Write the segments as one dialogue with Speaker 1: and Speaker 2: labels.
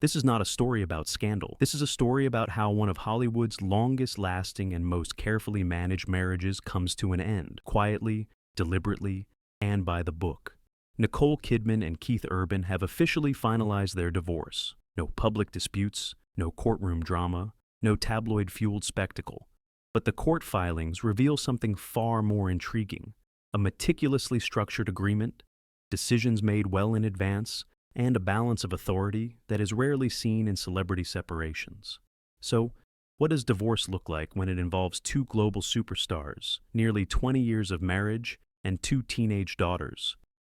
Speaker 1: This is not a story about scandal. This is a story about how one of Hollywood's longest-lasting and most carefully managed marriages comes to an end, quietly, deliberately, and by the book. Nicole Kidman and Keith Urban have officially finalized their divorce. No public disputes, no courtroom drama, no tabloid-fueled spectacle. But the court filings reveal something far more intriguing: a meticulously structured agreement, decisions made well in advance, and a balance of authority that is rarely seen in celebrity separations. So, what does divorce look like when it involves two global superstars, nearly 20 years of marriage, and two teenage daughters?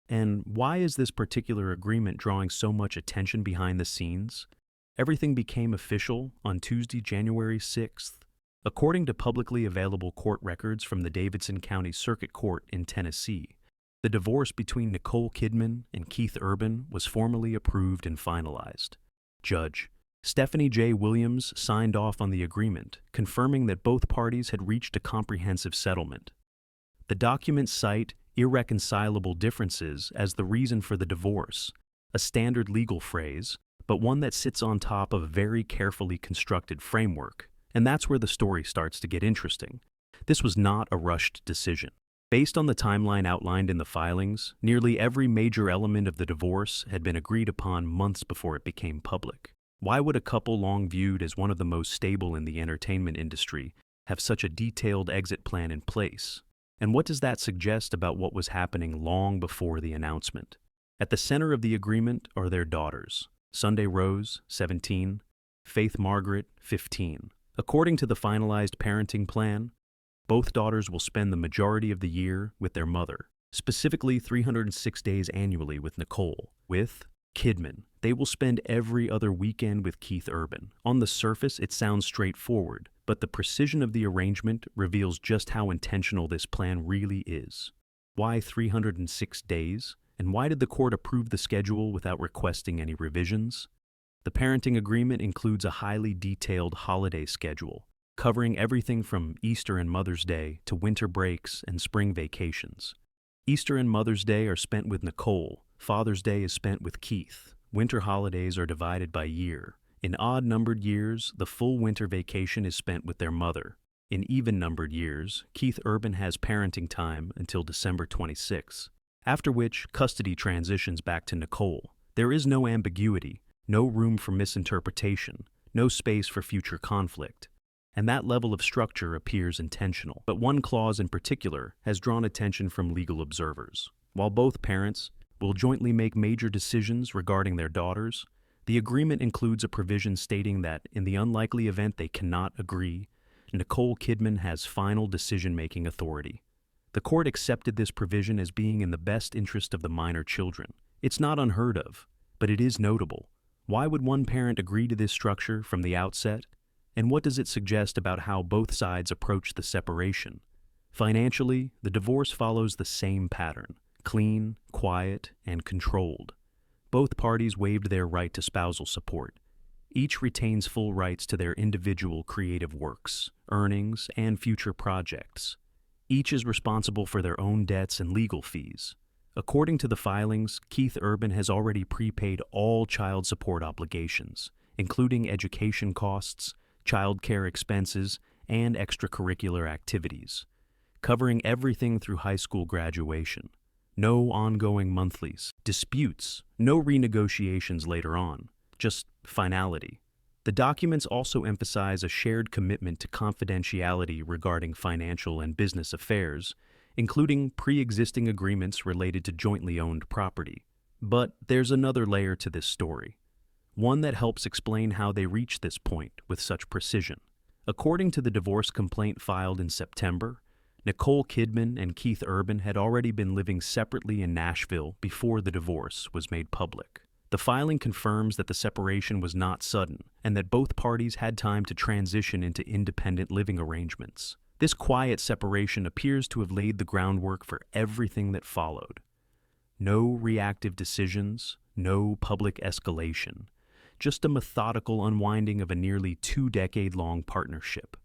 Speaker 1: And why is this particular agreement drawing so much attention behind the scenes? Everything became official on Tuesday, January 6th. According to publicly available court records from the Davidson County Circuit Court in Tennessee, the divorce between Nicole Kidman and Keith Urban was formally approved and finalized. Judge Stephanie J. Williams signed off on the agreement, confirming that both parties had reached a comprehensive settlement. The documents cite irreconcilable differences as the reason for the divorce, a standard legal phrase, but one that sits on top of a very carefully constructed framework. And that's where the story starts to get interesting. This was not a rushed decision. Based on the timeline outlined in the filings, nearly every major element of the divorce had been agreed upon months before it became public. Why would a couple long viewed as one of the most stable in the entertainment industry have such a detailed exit plan in place? And what does that suggest about what was happening long before the announcement? At the center of the agreement are their daughters: Sunday Rose, 17, Faith Margaret, 15. According to the finalized parenting plan, both daughters will spend the majority of the year with their mother, specifically 306 days annually with Nicole. With Kidman, they will spend every other weekend with Keith Urban. On the surface, it sounds straightforward, but the precision of the arrangement reveals just how intentional this plan really is. Why 306 days? And why did the court approve the schedule without requesting any revisions? The parenting agreement includes a highly detailed holiday schedule, covering everything from Easter and Mother's Day to winter breaks and spring vacations. Easter and Mother's Day are spent with Nicole. Father's Day is spent with Keith. Winter holidays are divided by year. In odd-numbered years, the full winter vacation is spent with their mother. In even-numbered years, Keith Urban has parenting time until December 26, after which custody transitions back to Nicole. There is no ambiguity, no room for misinterpretation, no space for future conflict. And that level of structure appears intentional. But one clause in particular has drawn attention from legal observers. While both parents will jointly make major decisions regarding their daughters, the agreement includes a provision stating that, in the unlikely event they cannot agree, Nicole Kidman has final decision-making authority. The court accepted this provision as being in the best interest of the minor children. It's not unheard of, but it is notable. Why would one parent agree to this structure from the outset? And what does it suggest about how both sides approach the separation? Financially, the divorce follows the same pattern: clean, quiet, and controlled. Both parties waived their right to spousal support. Each retains full rights to their individual creative works, earnings, and future projects. Each is responsible for their own debts and legal fees. According to the filings, Keith Urban has already prepaid all child support obligations, including education costs, child care expenses, and extracurricular activities, covering everything through high school graduation. No ongoing monthlies, disputes, no renegotiations later on, just finality. The documents also emphasize a shared commitment to confidentiality regarding financial and business affairs, including pre-existing agreements related to jointly owned property. But there's another layer to this story, one that helps explain how they reached this point with such precision. According to the divorce complaint filed in September, Nicole Kidman and Keith Urban had already been living separately in Nashville before the divorce was made public. The filing confirms that the separation was not sudden and that both parties had time to transition into independent living arrangements. This quiet separation appears to have laid the groundwork for everything that followed. No reactive decisions, no public escalation, just a methodical unwinding of a nearly 2-decade-long partnership.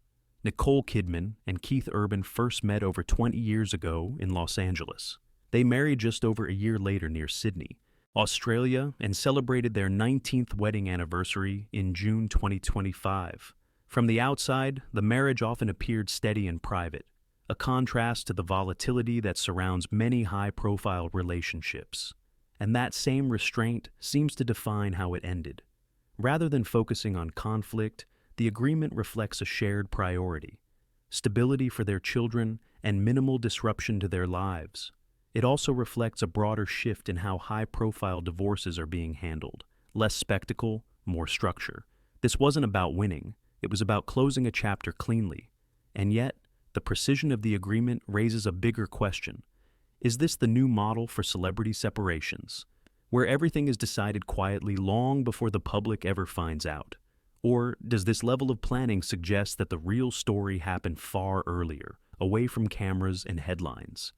Speaker 1: Nicole Kidman and Keith Urban first met over 20 years ago in Los Angeles. They married just over a year later near Sydney, Australia, and celebrated their 19th wedding anniversary in June 2025. From the outside, the marriage often appeared steady and private, a contrast to the volatility that surrounds many high-profile relationships. And that same restraint seems to define how it ended. Rather than focusing on conflict, the agreement reflects a shared priority: stability for their children and minimal disruption to their lives. It also reflects a broader shift in how high-profile divorces are being handled: less spectacle, more structure. This wasn't about winning, it was about closing a chapter cleanly. And yet, the precision of the agreement raises a bigger question. Is this the new model for celebrity separations, where everything is decided quietly long before the public ever finds out? Or does this level of planning suggest that the real story happened far earlier, away from cameras and headlines?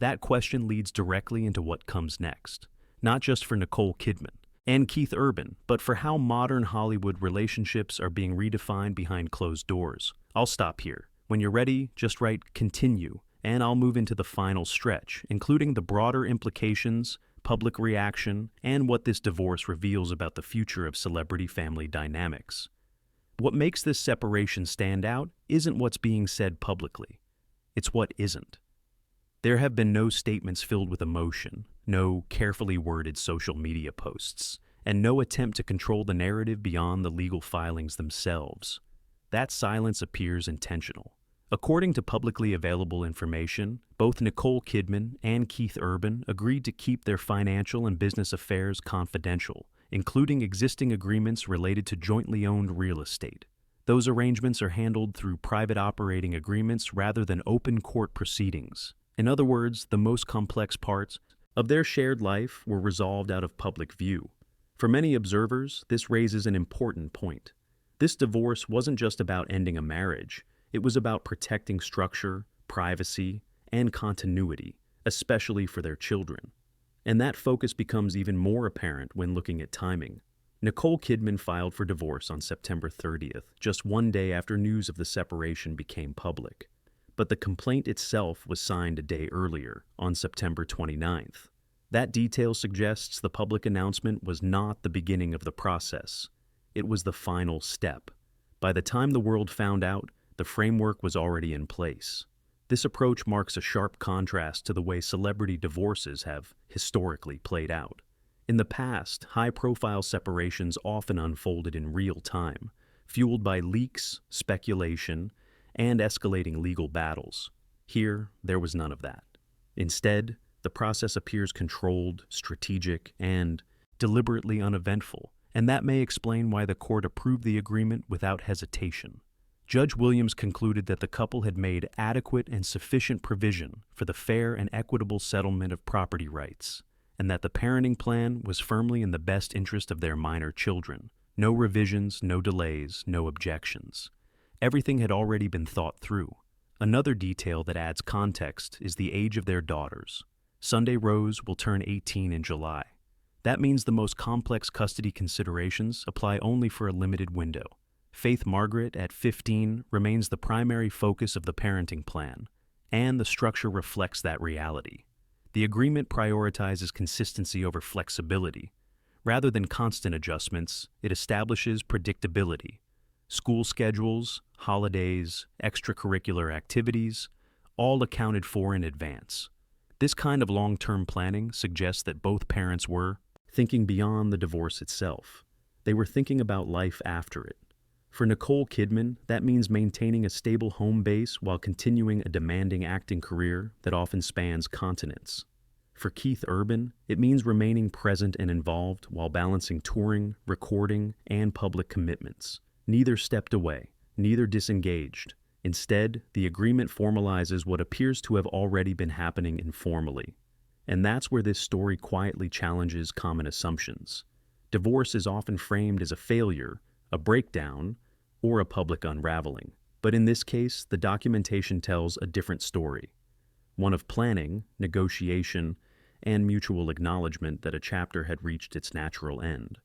Speaker 1: That question leads directly into what comes next, not just for Nicole Kidman and Keith Urban, but for how modern Hollywood relationships are being redefined behind closed doors. I'll stop here. When you're ready, just write "continue," and I'll move into the final stretch, including the broader implications, public reaction, and what this divorce reveals about the future of celebrity family dynamics. What makes this separation stand out isn't what's being said publicly, it's what isn't. There have been no statements filled with emotion, no carefully worded social media posts, and no attempt to control the narrative beyond the legal filings themselves. That silence appears intentional. According to publicly available information, both Nicole Kidman and Keith Urban agreed to keep their financial and business affairs confidential, including existing agreements related to jointly owned real estate. Those arrangements are handled through private operating agreements rather than open court proceedings. In other words, the most complex parts of their shared life were resolved out of public view. For many observers, this raises an important point. This divorce wasn't just about ending a marriage. It was about protecting structure, privacy, and continuity, especially for their children. And that focus becomes even more apparent when looking at timing. Nicole Kidman filed for divorce on September 30th, just one day after news of the separation became public. But the complaint itself was signed a day earlier, on September 29th. That detail suggests the public announcement was not the beginning of the process. It was the final step. By the time the world found out, the framework was already in place. This approach marks a sharp contrast to the way celebrity divorces have historically played out. In the past, high-profile separations often unfolded in real time, fueled by leaks, speculation, and escalating legal battles. Here, there was none of that. Instead, the process appears controlled, strategic, and deliberately uneventful, and that may explain why the court approved the agreement without hesitation. Judge Williams concluded that the couple had made adequate and sufficient provision for the fair and equitable settlement of property rights, and that the parenting plan was firmly in the best interest of their minor children. No revisions, no delays, no objections. Everything had already been thought through. Another detail that adds context is the age of their daughters. Sunday Rose will turn 18 in July. That means the most complex custody considerations apply only for a limited window. Faith Margaret, at 15, remains the primary focus of the parenting plan, and the structure reflects that reality. The agreement prioritizes consistency over flexibility. Rather than constant adjustments, it establishes predictability. School schedules, holidays, extracurricular activities, all accounted for in advance. This kind of long-term planning suggests that both parents were thinking beyond the divorce itself. They were thinking about life after it. For Nicole Kidman, that means maintaining a stable home base while continuing a demanding acting career that often spans continents. For Keith Urban, it means remaining present and involved while balancing touring, recording, and public commitments. Neither stepped away, neither disengaged. Instead, the agreement formalizes what appears to have already been happening informally. And that's where this story quietly challenges common assumptions. Divorce is often framed as a failure, a breakdown, or a public unraveling. But in this case, the documentation tells a different story. One of planning, negotiation, and mutual acknowledgement that a chapter had reached its natural end.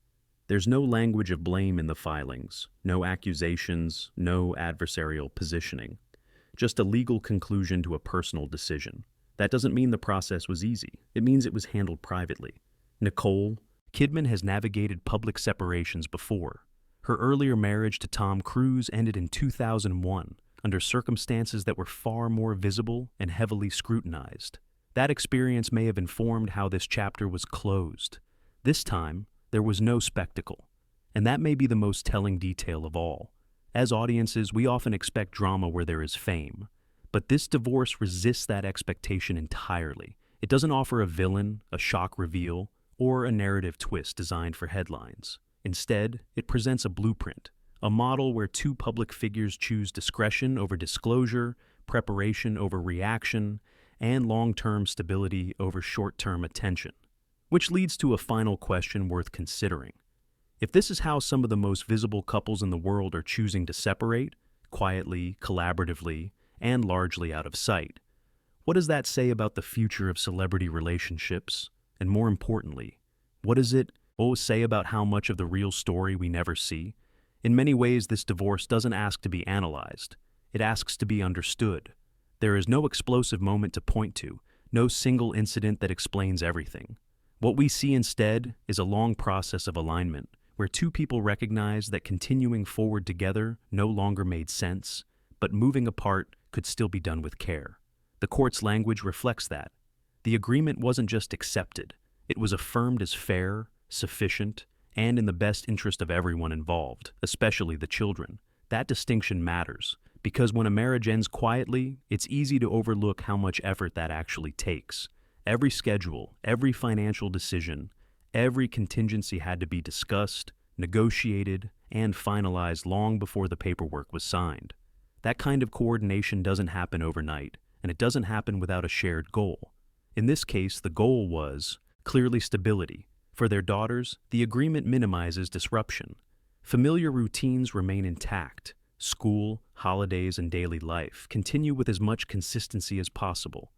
Speaker 1: There's no language of blame in the filings, no accusations, no adversarial positioning. Just a legal conclusion to a personal decision. That doesn't mean the process was easy. It means it was handled privately. Nicole, Kidman has navigated public separations before. Her earlier marriage to Tom Cruise ended in 2001 under circumstances that were far more visible and heavily scrutinized. That experience may have informed how this chapter was closed. This time, there was no spectacle, and that may be the most telling detail of all. As audiences, we often expect drama where there is fame, but this divorce resists that expectation entirely. It doesn't offer a villain, a shock reveal, or a narrative twist designed for headlines. Instead, it presents a blueprint, a model where two public figures choose discretion over disclosure, preparation over reaction, and long-term stability over short-term attention. Which leads to a final question worth considering. If this is how some of the most visible couples in the world are choosing to separate, quietly, collaboratively, and largely out of sight, what does that say about the future of celebrity relationships? And more importantly, what does it say about how much of the real story we never see? In many ways, this divorce doesn't ask to be analyzed. It asks to be understood. There is no explosive moment to point to, no single incident that explains everything. What we see instead is a long process of alignment, where two people recognize that continuing forward together no longer made sense, but moving apart could still be done with care. The court's language reflects that. The agreement wasn't just accepted, it was affirmed as fair, sufficient, and in the best interest of everyone involved, especially the children. That distinction matters, because when a marriage ends quietly, it's easy to overlook how much effort that actually takes. Every schedule, every financial decision, every contingency had to be discussed, negotiated, and finalized long before the paperwork was signed. That kind of coordination doesn't happen overnight, and it doesn't happen without a shared goal. In this case, the goal was clearly stability. For their daughters, the agreement minimizes disruption. Familiar routines remain intact. School, holidays, and daily life continue with as much consistency as possible.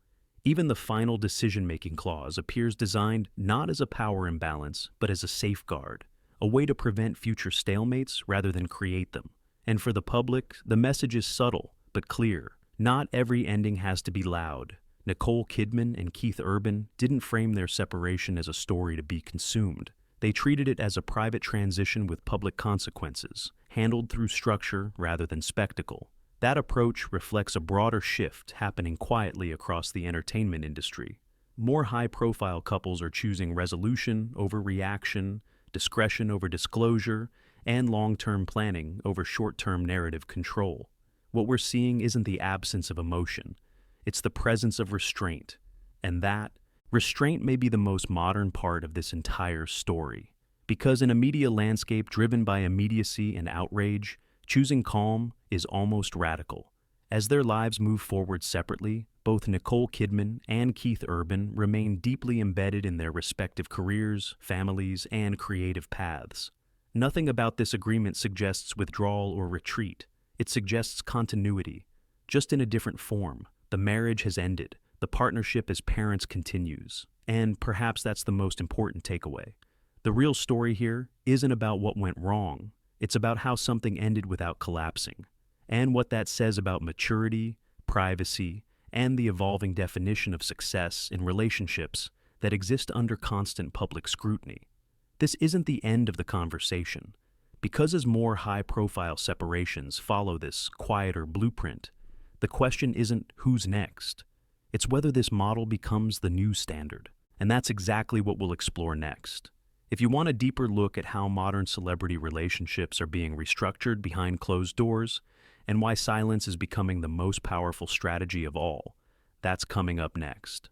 Speaker 1: Even the final decision-making clause appears designed not as a power imbalance, but as a safeguard, a way to prevent future stalemates rather than create them. And for the public, the message is subtle but clear. Not every ending has to be loud. Nicole Kidman and Keith Urban didn't frame their separation as a story to be consumed. They treated it as a private transition with public consequences, handled through structure rather than spectacle. That approach reflects a broader shift happening quietly across the entertainment industry. More high-profile couples are choosing resolution over reaction, discretion over disclosure, and long-term planning over short-term narrative control. What we're seeing isn't the absence of emotion. It's the presence of restraint. And that restraint may be the most modern part of this entire story. Because in a media landscape driven by immediacy and outrage, choosing calm is almost radical. As their lives move forward separately, both Nicole Kidman and Keith Urban remain deeply embedded in their respective careers, families, and creative paths. Nothing about this agreement suggests withdrawal or retreat. It suggests continuity, just in a different form. The marriage has ended. The partnership as parents continues. And perhaps that's the most important takeaway. The real story here isn't about what went wrong. It's about how something ended without collapsing, and what that says about maturity, privacy, and the evolving definition of success in relationships that exist under constant public scrutiny. This isn't the end of the conversation. Because as more high-profile separations follow this quieter blueprint, the question isn't who's next. It's whether this model becomes the new standard. And that's exactly what we'll explore next. If you want a deeper look at how modern celebrity relationships are being restructured behind closed doors, and why silence is becoming the most powerful strategy of all, that's coming up next.